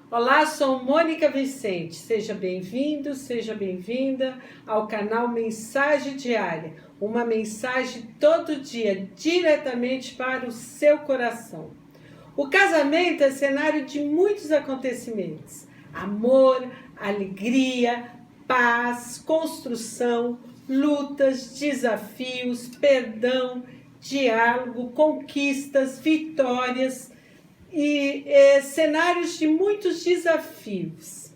Olá, sou Mônica Vicente. Seja bem-vindo, seja bem-vinda ao canal Mensagem Diária. Uma mensagem todo dia, diretamente para o seu coração. O casamento é cenário de muitos acontecimentos. Amor, alegria, paz, construção, lutas, desafios, perdão, diálogo, conquistas, vitórias e cenários de muitos desafios.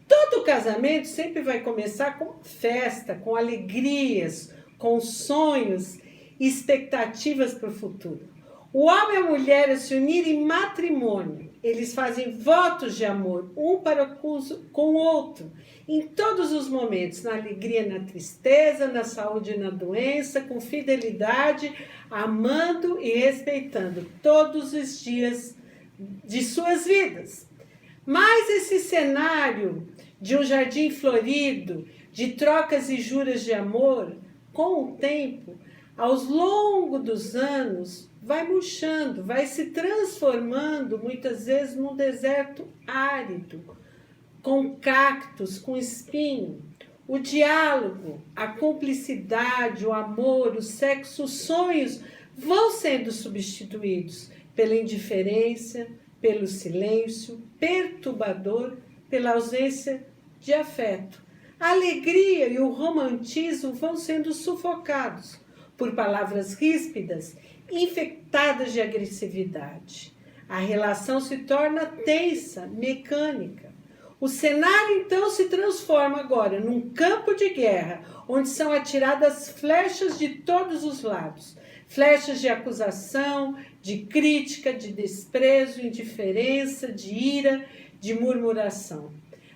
Todo casamento sempre vai começar com festa, com alegrias, com sonhos e expectativas para o futuro. O homem e a mulher a se unirem em matrimônio, eles fazem votos de amor um para com o outro, em todos os momentos, na alegria e na tristeza, na saúde e na doença, com fidelidade, amando e respeitando todos os dias de suas vidas. Mas esse cenário de um jardim florido, de trocas e juras de amor, com o tempo, ao longo dos anos, vai murchando, vai se transformando muitas vezes num deserto árido, com cactos, com espinho. O diálogo, a cumplicidade, o amor, o sexo, os sonhos vão sendo substituídos pela indiferença, pelo silêncio perturbador, pela ausência de afeto. A alegria e o romantismo vão sendo sufocados por palavras ríspidas, infectadas de agressividade. A relação se torna tensa, mecânica. O cenário então se transforma agora num campo de guerra, onde são atiradas flechas de todos os lados. Flechas de acusação, de crítica, de desprezo, indiferença, de ira, de murmuração.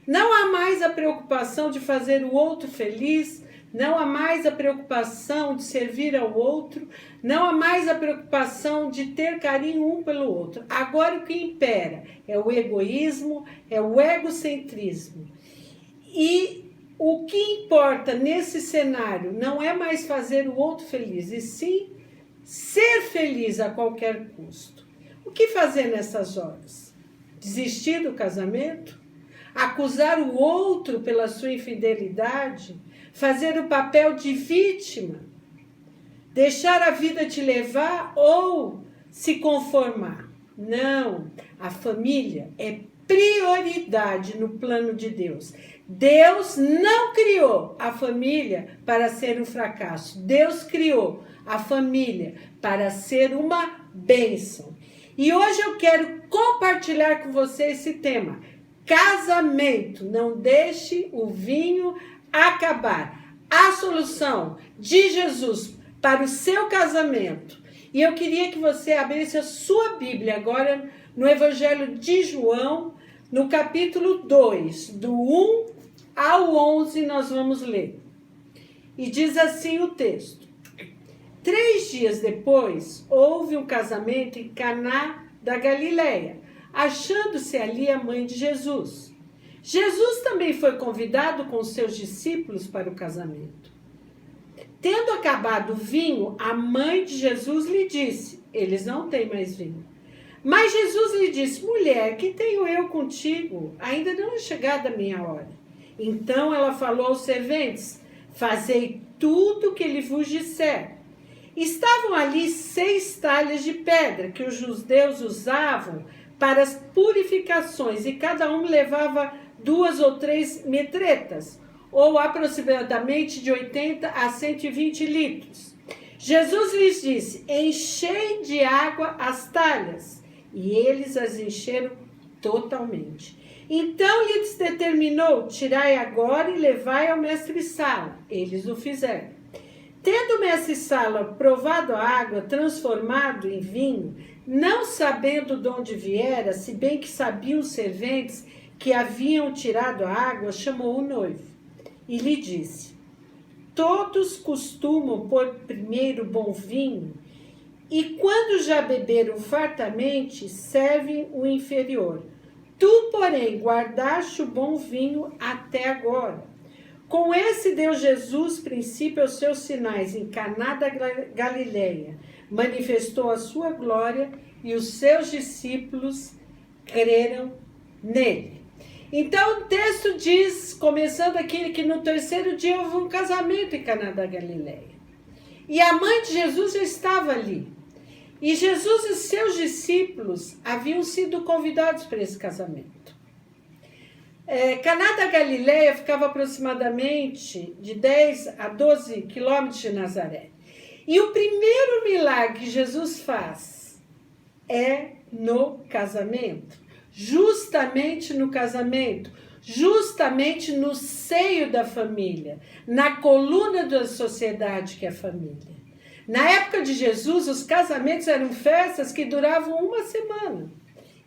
Não há mais a preocupação de fazer o outro feliz, não há mais a preocupação de servir ao outro, não há mais a preocupação de ter carinho um pelo outro. Agora o que impera é o egoísmo, é o egocentrismo. E o que importa nesse cenário não é mais fazer o outro feliz, e sim ser feliz a qualquer custo. O que fazer nessas horas? Desistir do casamento? Acusar o outro pela sua infidelidade? Fazer o papel de vítima? Deixar a vida te levar ou se conformar? Não, a família é prioridade no plano de Deus. Deus não criou a família para ser um fracasso. Deus criou a família para ser uma bênção. E hoje eu quero compartilhar com você esse tema. Casamento, não deixe o vinho acabar. A solução de Jesus para o seu casamento. E eu queria que você abrisse a sua Bíblia agora no Evangelho de João, no capítulo 2, do 1 ao 11, nós vamos ler. E diz assim o texto. 3 dias depois, houve um casamento em Caná da Galileia, achando-se ali a mãe de Jesus. Jesus também foi convidado com seus discípulos para o casamento. Tendo acabado o vinho, a mãe de Jesus lhe disse, eles não têm mais vinho. Mas Jesus lhe disse, mulher, que tenho eu contigo? Ainda não é chegada a minha hora. Então ela falou aos serventes, fazei tudo o que ele vos disser. Estavam ali 6 talhas de pedra que os judeus usavam para as purificações e cada um levava 2 ou 3 metretas, ou aproximadamente de 80 a 120 litros. Jesus lhes disse, enchei de água as talhas, e eles as encheram totalmente. Então lhes determinou, tirai agora e levai ao mestre-sala. Eles o fizeram. Tendo o mestre-sala provado a água, transformado em vinho, não sabendo de onde viera, se bem que sabiam os serventes que haviam tirado a água, chamou o noivo e lhe disse, todos costumam pôr primeiro bom vinho e quando já beberam fartamente, servem o inferior. Tu, porém, guardaste o bom vinho até agora. Com esse deu Jesus princípio aos seus sinais em Caná da Galileia, manifestou a sua glória e os seus discípulos creram nele. Então o texto diz, começando aqui, que no terceiro dia houve um casamento em Caná da Galileia. E a mãe de Jesus já estava ali. E Jesus e seus discípulos haviam sido convidados para esse casamento. Caná da Galileia ficava aproximadamente de 10 a 12 quilômetros de Nazaré. E o primeiro milagre que Jesus faz é no casamento. Justamente no casamento. Justamente no seio da família. Na coluna da sociedade que é a família. Na época de Jesus, os casamentos eram festas que duravam uma semana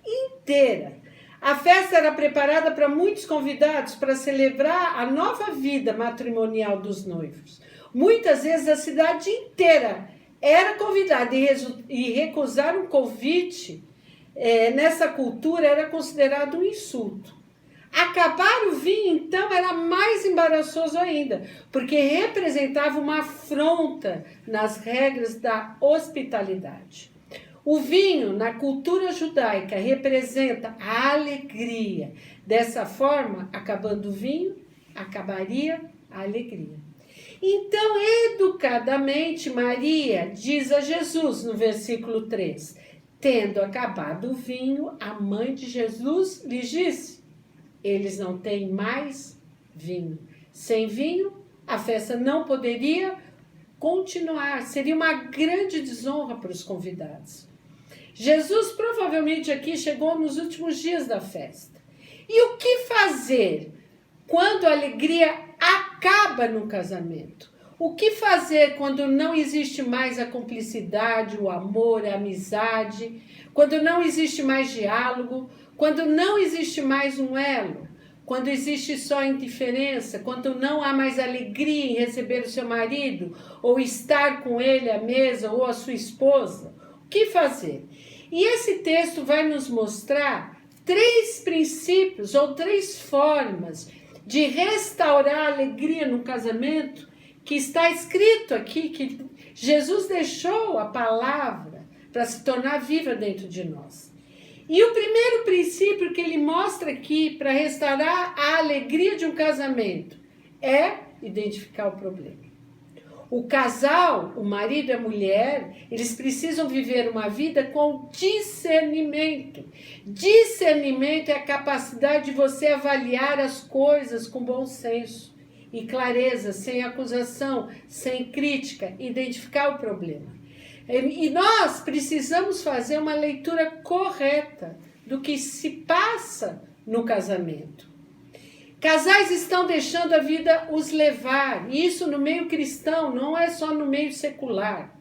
inteira. A festa era preparada para muitos convidados para celebrar a nova vida matrimonial dos noivos. Muitas vezes a cidade inteira era convidada e recusar um convite nessa cultura era considerado um insulto. Acabar o vinho, então, era mais embaraçoso ainda, porque representava uma afronta nas regras da hospitalidade. O vinho, na cultura judaica, representa a alegria. Dessa forma, acabando o vinho, acabaria a alegria. Então, educadamente, Maria diz a Jesus, no versículo 3, tendo acabado o vinho, a mãe de Jesus lhe disse, eles não têm mais vinho. Sem vinho, a festa não poderia continuar. Seria uma grande desonra para os convidados. Jesus provavelmente aqui chegou nos últimos dias da festa. E o que fazer quando a alegria acaba no casamento? O que fazer quando não existe mais a cumplicidade, o amor, a amizade, quando não existe mais diálogo, quando não existe mais um elo, quando existe só indiferença, quando não há mais alegria em receber o seu marido, ou estar com ele à mesa, ou a sua esposa, o que fazer? E esse texto vai nos mostrar 3 princípios ou 3 formas de restaurar a alegria no casamento, que está escrito aqui, que Jesus deixou a palavra para se tornar viva dentro de nós. E o primeiro princípio que ele mostra aqui para restaurar a alegria de um casamento é identificar o problema. O casal, o marido e a mulher, eles precisam viver uma vida com discernimento. Discernimento é a capacidade de você avaliar as coisas com bom senso e clareza, sem acusação, sem crítica, identificar o problema. E nós precisamos fazer uma leitura correta do que se passa no casamento. Casais estão deixando a vida os levar, e isso no meio cristão, não é só no meio secular.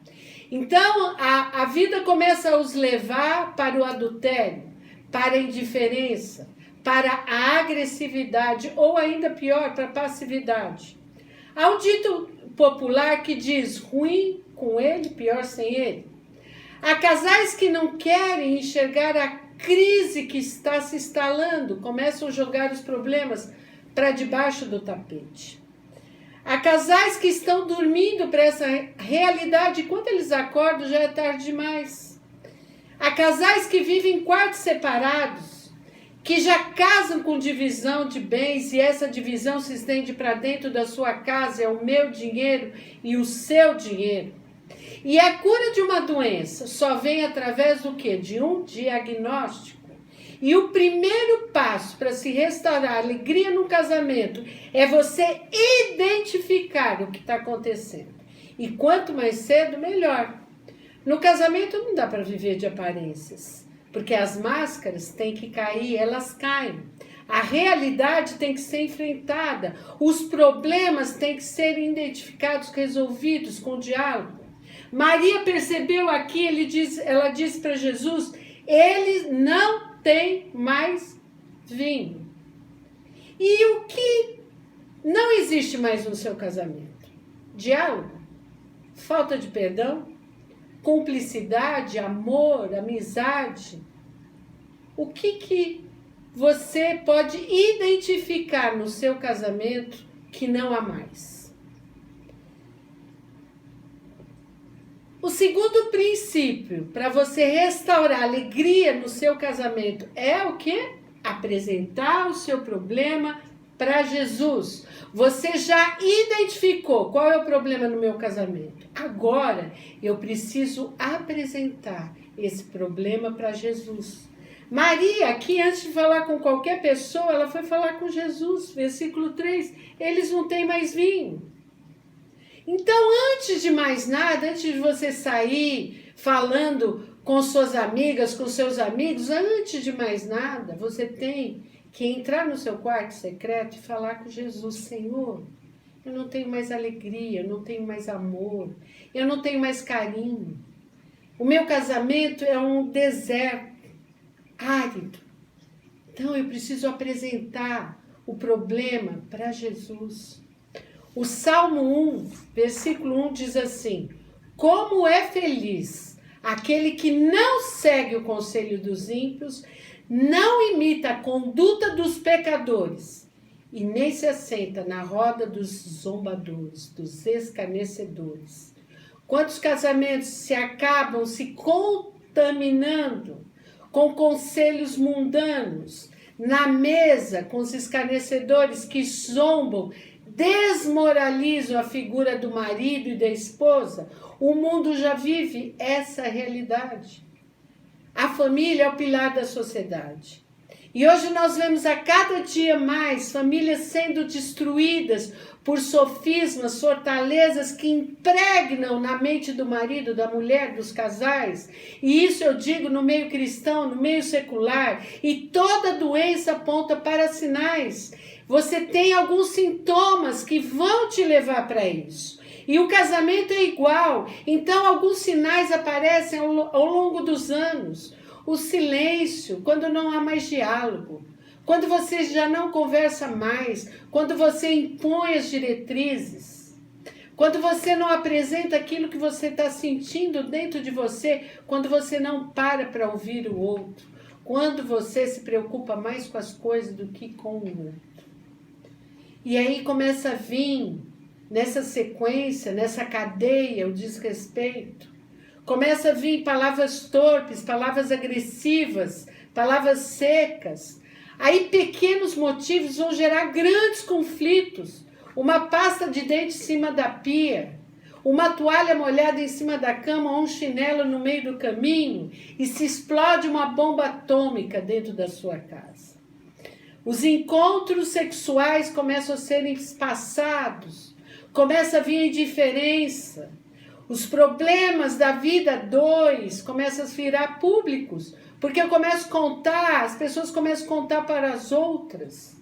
Então, a vida começa a os levar para o adultério, para a indiferença, para a agressividade, ou ainda pior, para a passividade. Há um dito popular que diz, ruim com ele, pior sem ele. Há casais que não querem enxergar a crise que está se instalando, começam a jogar os problemas para debaixo do tapete. Há casais que estão dormindo para essa realidade, e quando eles acordam já é tarde demais. Há casais que vivem em quartos separados, que já casam com divisão de bens, e essa divisão se estende para dentro da sua casa, é o meu dinheiro e o seu dinheiro. E a cura de uma doença só vem através do quê? De um diagnóstico. E o primeiro passo para se restaurar a alegria no casamento é você identificar o que está acontecendo. E quanto mais cedo, melhor. No casamento não dá para viver de aparências, porque as máscaras têm que cair, elas caem. A realidade tem que ser enfrentada, os problemas têm que ser identificados, resolvidos com diálogo. Maria percebeu aqui, ela disse para Jesus, ele não tem mais vinho. E o que não existe mais no seu casamento? Diálogo, falta de perdão, cumplicidade, amor, amizade. O que você pode identificar no seu casamento que não há mais? O segundo princípio para você restaurar a alegria no seu casamento é o quê? apresentar o seu problema para Jesus. Você já identificou qual é o problema no meu casamento. Agora eu preciso apresentar esse problema para Jesus. Maria, aqui antes de falar com qualquer pessoa, ela foi falar com Jesus. Versículo 3, eles não têm mais vinho. Então, antes de mais nada, antes de você sair falando com suas amigas, com seus amigos, antes de mais nada, você tem que entrar no seu quarto secreto e falar com Jesus. Senhor, eu não tenho mais alegria, eu não tenho mais amor, eu não tenho mais carinho. O meu casamento é um deserto árido. Então eu preciso apresentar o problema para Jesus. O Salmo 1, versículo 1 diz assim: como é feliz aquele que não segue o conselho dos ímpios, não imita a conduta dos pecadores e nem se assenta na roda dos zombadores, dos escarnecedores. Quantos casamentos se acabam se contaminando com conselhos mundanos, na mesa com os escarnecedores que zombam, desmoralizam a figura do marido e da esposa. O mundo já vive essa realidade. A família é o pilar da sociedade. E hoje nós vemos a cada dia mais famílias sendo destruídas por sofismas, fortalezas que impregnam na mente do marido, da mulher, dos casais. E isso eu digo no meio cristão, no meio secular. E toda doença aponta para sinais. Você tem alguns sintomas que vão te levar para isso. E o casamento é igual. Então, alguns sinais aparecem ao longo dos anos. O silêncio, quando não há mais diálogo. Quando você já não conversa mais. Quando você impõe as diretrizes. Quando você não apresenta aquilo que você está sentindo dentro de você. Quando você não para ouvir o outro. Quando você se preocupa mais com as coisas do que com o outro. E aí começa a vir, nessa sequência, nessa cadeia, o desrespeito. Começa a vir palavras torpes, palavras agressivas, palavras secas. Aí pequenos motivos vão gerar grandes conflitos. Uma pasta de dente em cima da pia, uma toalha molhada em cima da cama ou um chinelo no meio do caminho e se explode uma bomba atômica dentro da sua casa. Os encontros sexuais começam a serem espaçados, começa a vir a indiferença. Os problemas da vida dois começam a virar públicos, porque eu começo a contar, as pessoas começam a contar para as outras.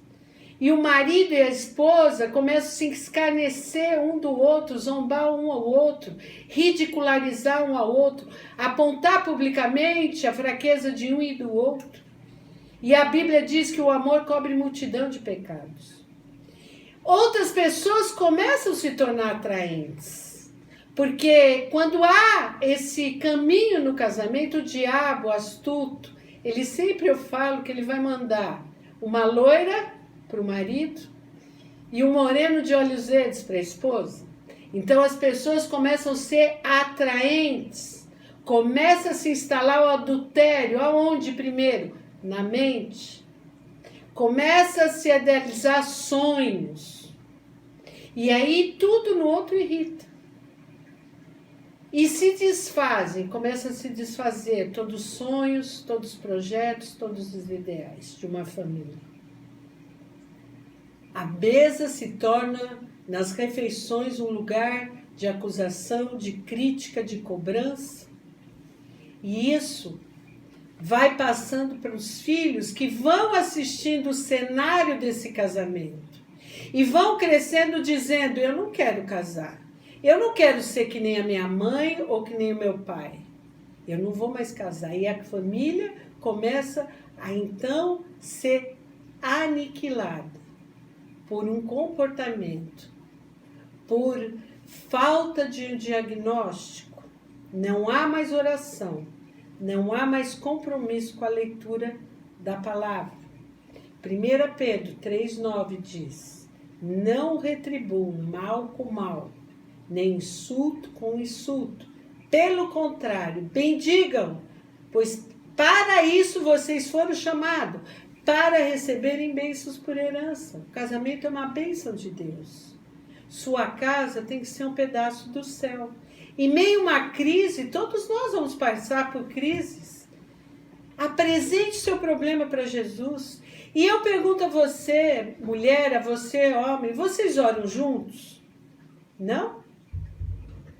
E o marido e a esposa começam a se escarnecer um do outro, zombar um ao outro, ridicularizar um ao outro, apontar publicamente a fraqueza de um e do outro. E a Bíblia diz que o amor cobre multidão de pecados. Outras pessoas começam a se tornar atraentes. Porque quando há esse caminho no casamento, o diabo astuto, ele sempre, eu falo que ele vai mandar uma loira para o marido e um moreno de olhos verdes para a esposa. Então as pessoas começam a ser atraentes. Começa a se instalar o adultério. Aonde primeiro? Na mente. Começa a se idealizar sonhos. E aí tudo no outro irrita. E se desfazem, começa a se desfazer todos os sonhos, todos os projetos, todos os ideais de uma família. A mesa se torna, nas refeições, um lugar de acusação, de crítica, de cobrança. E isso vai passando para os filhos que vão assistindo o cenário desse casamento. E vão crescendo dizendo, eu não quero casar. Eu não quero ser que nem a minha mãe ou que nem o meu pai. Eu não vou mais casar. E a família começa a então ser aniquilada por um comportamento, por falta de diagnóstico. Não há mais oração. Não há mais compromisso com a leitura da palavra. 1 Pedro 3,9 diz, não retribuam mal com mal, nem insulto com insulto. Pelo contrário, bendigam, pois para isso vocês foram chamados, para receberem bênçãos por herança. O casamento é uma bênção de Deus. Sua casa tem que ser um pedaço do céu. Em meio a uma crise, todos nós vamos passar por crises. Apresente seu problema para Jesus. E eu pergunto a você, mulher, a você, homem, vocês oram juntos? Não?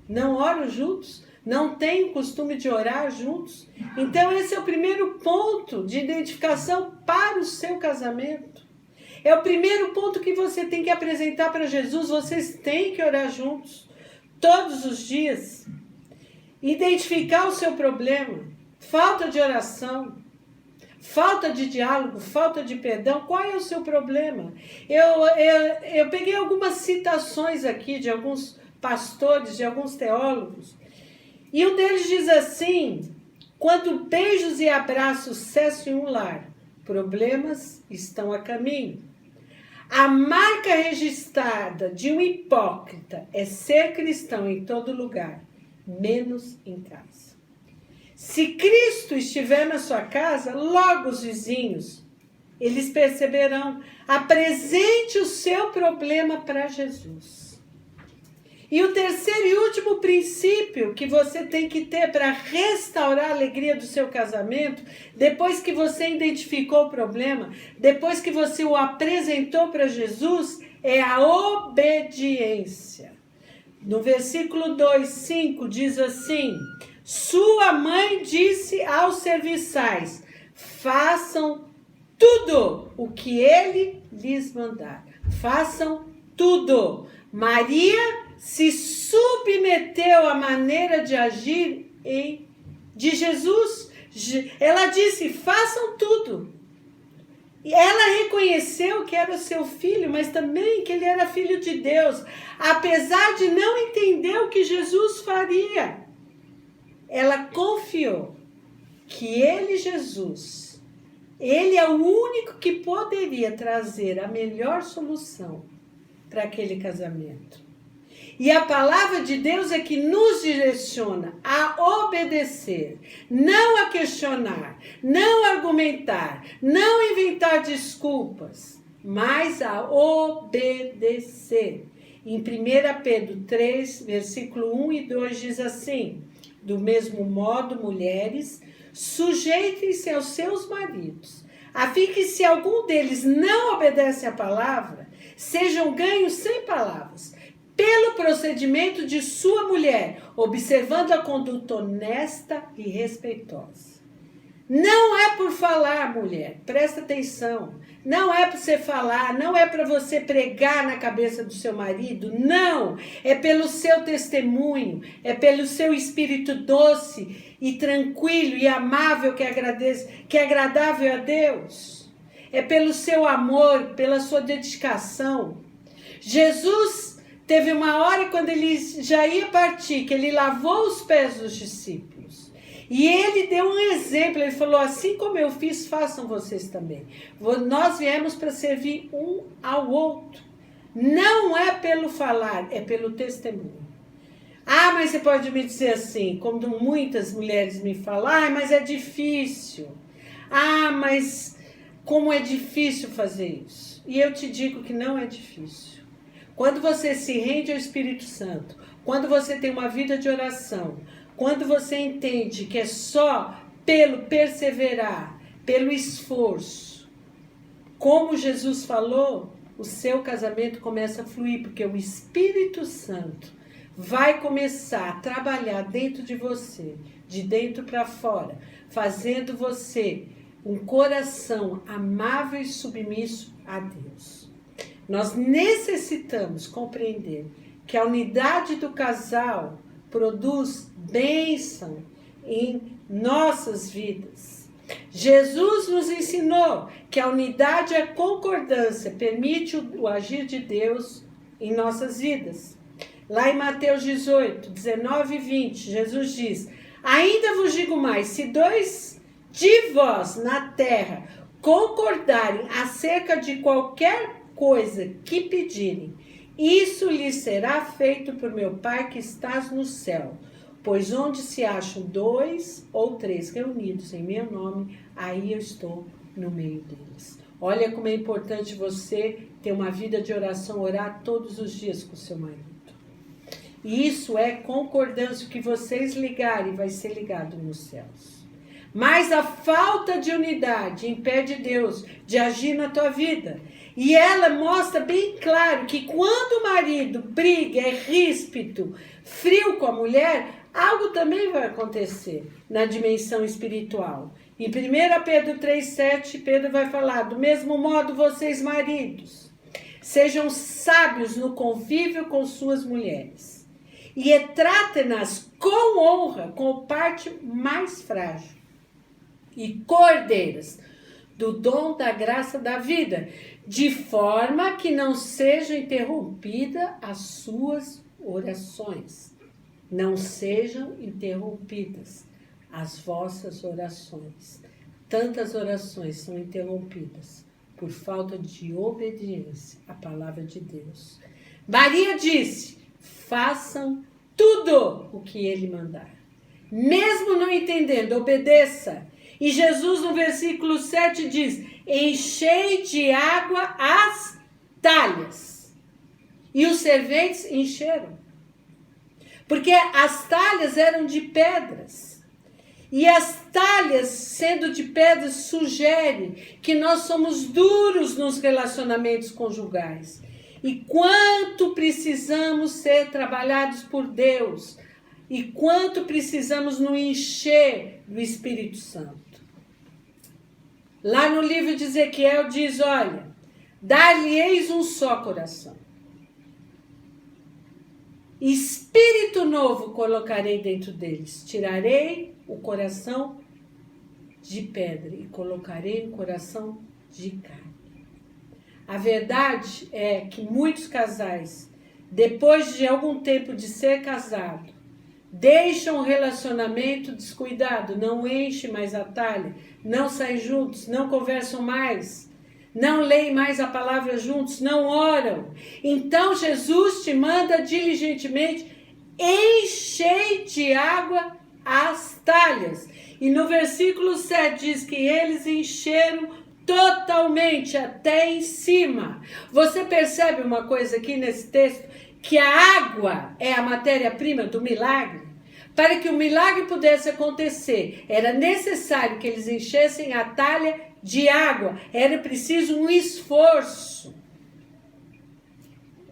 Não oram juntos? Não têm o costume de orar juntos? Então esse é o primeiro ponto de identificação para o seu casamento. É o primeiro ponto que você tem que apresentar para Jesus. Vocês têm que orar juntos, todos os dias. Identificar o seu problema. Falta de oração, falta de diálogo, falta de perdão. Qual é o seu problema? Eu peguei algumas citações aqui de alguns pastores, de alguns teólogos. E um deles diz assim: quando beijos e abraços cessam em um lar, problemas estão a caminho. A marca registrada de um hipócrita é ser cristão em todo lugar, menos em casa. Se Cristo estiver na sua casa, logo os vizinhos, eles perceberão. Apresente o seu problema para Jesus. E o terceiro e último princípio que você tem que ter para restaurar a alegria do seu casamento, depois que você identificou o problema, depois que você o apresentou para Jesus, é a obediência. No versículo 2:5 diz assim: sua mãe disse aos serviçais: façam tudo o que ele lhes mandar. Façam tudo. Maria se submeteu à maneira de agir de Jesus. Ela disse: façam tudo. E ela reconheceu que era seu filho, mas também que ele era filho de Deus, apesar de não entender o que Jesus faria. Ela confiou que ele, Jesus, ele é o único que poderia trazer a melhor solução para aquele casamento. E a palavra de Deus é que nos direciona a obedecer, não a questionar, não argumentar, não inventar desculpas, mas a obedecer. Em 1 Pedro 3, versículo 1 e 2 diz assim: do mesmo modo, mulheres, sujeitem-se aos seus maridos, a fim que se algum deles não obedece à palavra, sejam ganhos sem palavras, pelo procedimento de sua mulher, observando a conduta honesta e respeitosa. Não é por falar, mulher, presta atenção. Não é para você falar, não é para você pregar na cabeça do seu marido, não. É pelo seu testemunho, é pelo seu espírito doce e tranquilo e amável que é agradável a Deus. É pelo seu amor, pela sua dedicação. Jesus teve uma hora quando ele já ia partir, que ele lavou os pés dos discípulos. E ele deu um exemplo, ele falou: assim como eu fiz, façam vocês também. Nós viemos para servir um ao outro. Não é pelo falar, é pelo testemunho. Ah, mas você pode me dizer assim, como muitas mulheres me falam: mas é difícil. Ah, mas como é difícil fazer isso. E eu te digo que não é difícil. Quando você se rende ao Espírito Santo, quando você tem uma vida de oração, quando você entende que é só pelo perseverar, pelo esforço, como Jesus falou, o seu casamento começa a fluir, porque o Espírito Santo vai começar a trabalhar dentro de você, de dentro para fora, fazendo você um coração amável e submisso a Deus. Nós necessitamos compreender que a unidade do casal produz bênção em nossas vidas. Jesus nos ensinou que a unidade e a concordância permite o agir de Deus em nossas vidas. Lá em Mateus 18, 19 e 20, Jesus diz: ainda vos digo mais, se dois de vós na terra concordarem acerca de qualquer coisa que pedirem, isso lhes será feito por meu Pai que estás no céu. Pois onde se acham 2 ou 3 reunidos em meu nome, aí eu estou no meio deles. Olha como é importante você ter uma vida de oração, orar todos os dias com o seu marido. E isso é concordância, que vocês ligarem vai ser ligado nos céus. Mas a falta de unidade impede Deus de agir na tua vida. E ela mostra bem claro que quando o marido briga, é ríspido, frio com a mulher, algo também vai acontecer na dimensão espiritual. Em 1 Pedro 3,7, Pedro vai falar: do mesmo modo, vocês maridos, sejam sábios no convívio com suas mulheres, e tratem-nas com honra, com parte mais frágil, e cordeiras do dom da graça da vida, de forma que não sejam interrompidas as suas orações. Não sejam interrompidas as vossas orações. Tantas orações são interrompidas por falta de obediência à palavra de Deus. Maria disse: façam tudo o que ele mandar. Mesmo não entendendo, obedeça. E Jesus, no versículo 7, diz: enchei de água as talhas. E os serventes encheram. Porque as talhas eram de pedras. E as talhas, sendo de pedras, sugerem que nós somos duros nos relacionamentos conjugais. E quanto precisamos ser trabalhados por Deus. E quanto precisamos nos encher do Espírito Santo. Lá no livro de Ezequiel diz: olha, dar-lhe-eis um só coração. Espírito novo colocarei dentro deles. Tirarei o coração de pedra e colocarei um coração de carne. A verdade é que muitos casais, depois de algum tempo de ser casado, deixam o relacionamento descuidado, não enche mais a talha, não saem juntos, não conversam mais, não leem mais a palavra juntos, não oram. Então Jesus te manda diligentemente: enchei de água as talhas. E no versículo 7 diz que eles encheram totalmente até em cima. Você percebe uma coisa aqui nesse texto? Que a água é a matéria-prima do milagre. Para que o milagre pudesse acontecer, era necessário que eles enchessem a talha de água. Era preciso um esforço.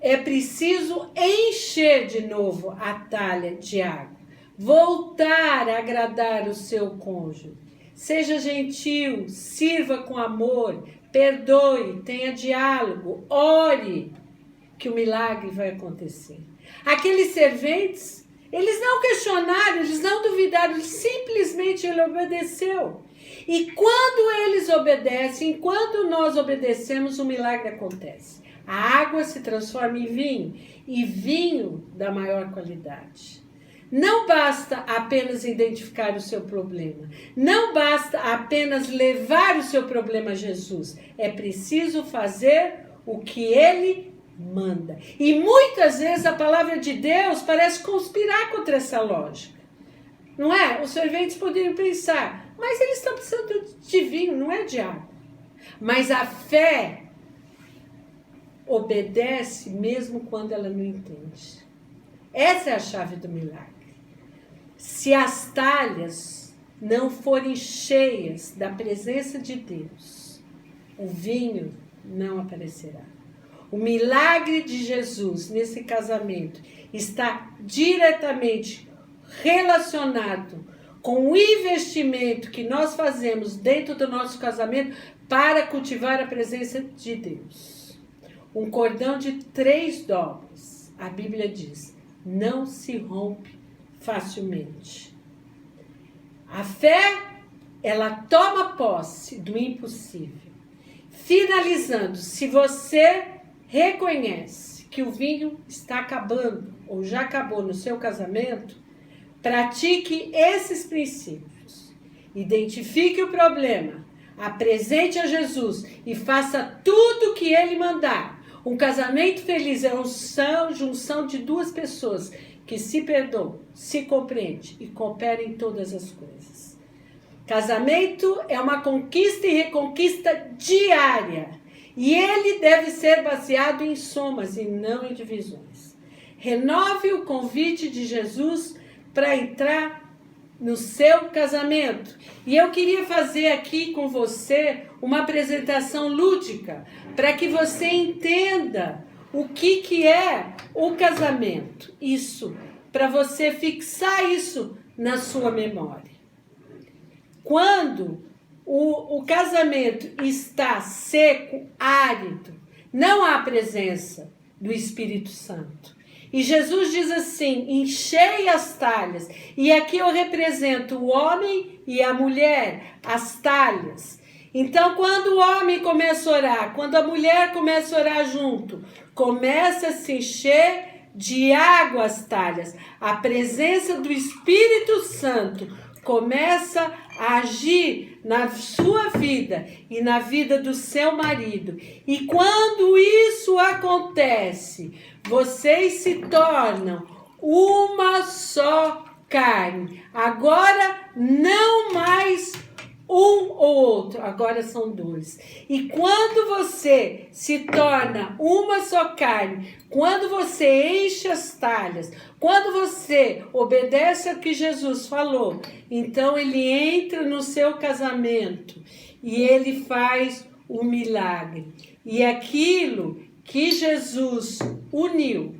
É preciso encher de novo a talha de água. Voltar a agradar o seu cônjuge. Seja gentil, sirva com amor, perdoe, tenha diálogo, ore, que o milagre vai acontecer. Aqueles serventes, eles não questionaram, eles não duvidaram, simplesmente ele obedeceu. E quando eles obedecem, enquanto nós obedecemos, o milagre acontece. A água se transforma em vinho, e vinho da maior qualidade. Não basta apenas identificar o seu problema. Não basta apenas levar o seu problema a Jesus. É preciso fazer o que ele manda. E muitas vezes a palavra de Deus parece conspirar contra essa lógica. Não é? Os serventes poderiam pensar: mas eles estão precisando de vinho, não é de água. Mas a fé obedece mesmo quando ela não entende. Essa é a chave do milagre. Se as talhas não forem cheias da presença de Deus, o vinho não aparecerá. O milagre de Jesus nesse casamento está diretamente relacionado com o investimento que nós fazemos dentro do nosso casamento para cultivar a presença de Deus. Um cordão de 3 dobras, a Bíblia diz, não se rompe facilmente. A fé, ela toma posse do impossível. Finalizando, se você reconhece que o vinho está acabando ou já acabou no seu casamento, pratique esses princípios. Identifique o problema, apresente a Jesus e faça tudo o que ele mandar. Um casamento feliz é a junção de 2 pessoas que se perdoam, se compreendem e cooperam em todas as coisas. Casamento é uma conquista e reconquista diária. E ele deve ser baseado em somas e não em divisões. Renove o convite de Jesus para entrar no seu casamento. E eu queria fazer aqui com você uma apresentação lúdica para que você entenda o que é o casamento. Isso, para você fixar isso na sua memória. Quando o casamento está seco, árido, não há presença do Espírito Santo. E Jesus diz assim, enchei as talhas. E aqui eu represento o homem e a mulher, as talhas. Então, quando o homem começa a orar, quando a mulher começa a orar junto, começa a se encher de água as talhas. A presença do Espírito Santo começa a agir na sua vida e na vida do seu marido. E quando isso acontece, vocês se tornam uma só carne. Agora não mais um ou outro, agora são dois. E quando você se torna uma só carne, quando você enche as talhas, quando você obedece ao que Jesus falou, então ele entra no seu casamento e ele faz o milagre. E aquilo que Jesus uniu,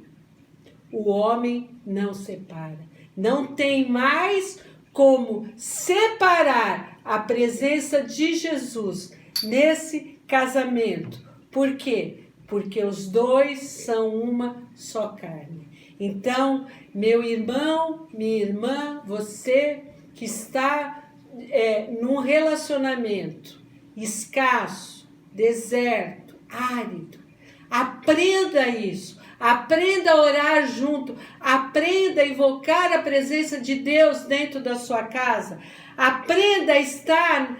o homem não separa. Não tem mais como separar a presença de Jesus nesse casamento. Por quê? Porque os dois são uma só carne. Então, meu irmão, minha irmã, você que está num relacionamento escasso, deserto, árido, aprenda isso. Aprenda a orar junto, aprenda a invocar a presença de Deus dentro da sua casa, aprenda a estar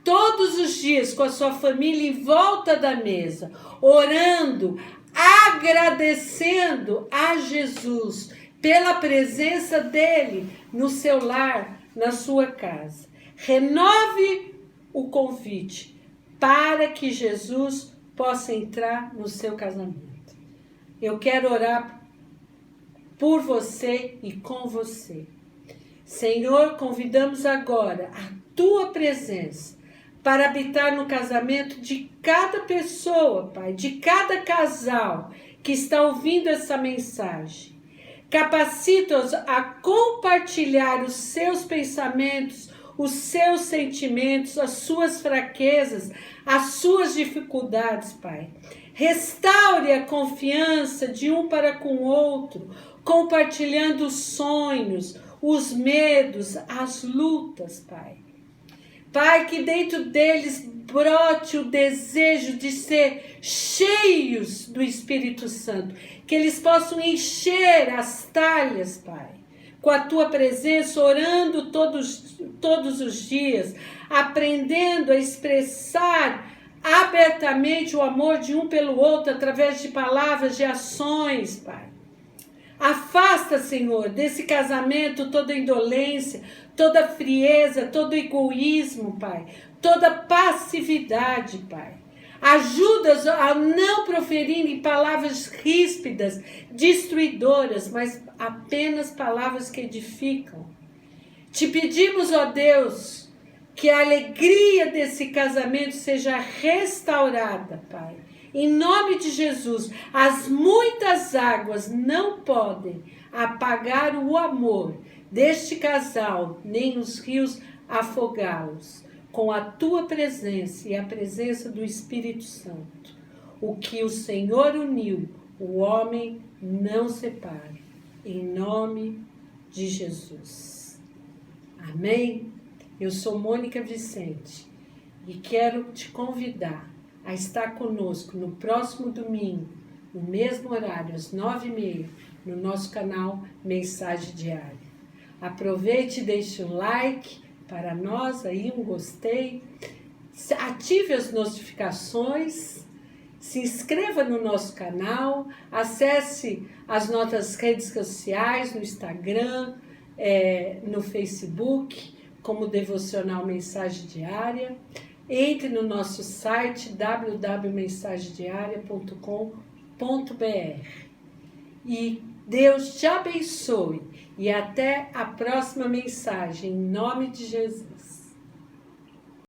todos os dias com a sua família em volta da mesa, orando, agradecendo a Jesus pela presença dele no seu lar, na sua casa. Renove o convite para que Jesus possa entrar no seu casamento. Eu quero orar por você e com você. Senhor, convidamos agora a tua presença para habitar no casamento de cada pessoa, Pai, de cada casal que está ouvindo essa mensagem. Capacita-os a compartilhar os seus pensamentos, os seus sentimentos, as suas fraquezas, as suas dificuldades, Pai. Restaure a confiança de um para com o outro, compartilhando os sonhos, os medos, as lutas, Pai. Pai, que dentro deles brote o desejo de ser cheios do Espírito Santo, que eles possam encher as talhas, Pai, com a tua presença, orando todos os dias, aprendendo a expressar abertamente o amor de um pelo outro através de palavras, de ações, Pai. Afasta, Senhor, desse casamento toda indolência, toda frieza, todo egoísmo, Pai, toda passividade, Pai. Ajuda-os a não proferirem palavras ríspidas, destruidoras, mas apenas palavras que edificam. Te pedimos, ó Deus, que a alegria desse casamento seja restaurada, Pai. Em nome de Jesus, as muitas águas não podem apagar o amor deste casal, nem os rios afogá-los. Com a tua presença e a presença do Espírito Santo, o que o Senhor uniu, o homem não separa. Em nome de Jesus. Amém? Eu sou Mônica Vicente e quero te convidar a estar conosco no próximo domingo, no mesmo horário, às 9h30, no nosso canal Mensagem Diária. Aproveite e deixe um like para nós, aí um gostei, ative as notificações, se inscreva no nosso canal, acesse as nossas redes sociais, no Instagram, no Facebook, como Devocional Mensagem Diária. Entre no nosso site www.mensagediaria.com.br. E Deus te abençoe. E até a próxima mensagem, em nome de Jesus.